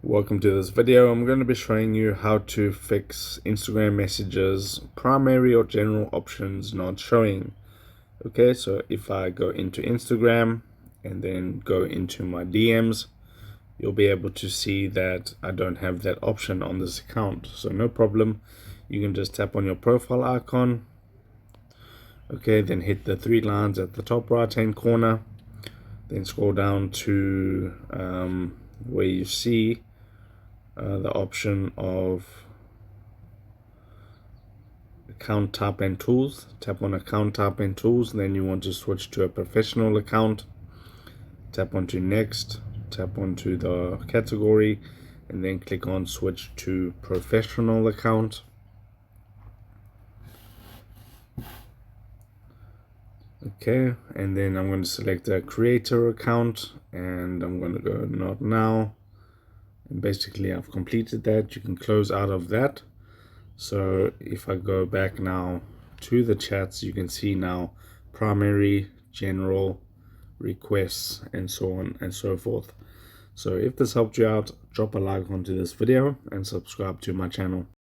Welcome to this video. I'm going to be showing you how to fix Instagram messages primary or general options not showing. Okay, so if I go into Instagram and then go into my DMs, you'll be able to see that I don't have that option on this account. So no problem, you can just tap on your profile icon. Okay, then hit the three lines at the top right hand corner, then scroll down to where you see the option of account type and tools. Tap on account type and tools, then you want to switch to a professional account. Tap onto next, tap onto the category, and then click on switch to professional account. Okay, and then I'm going to select a creator account and I'm going to go not now, and basically I've completed that. You can close out of that. So if I go back now to the chats, you can see now primary, general, requests, and so on and so forth. So if this helped you out, drop a like onto this video and subscribe to my channel.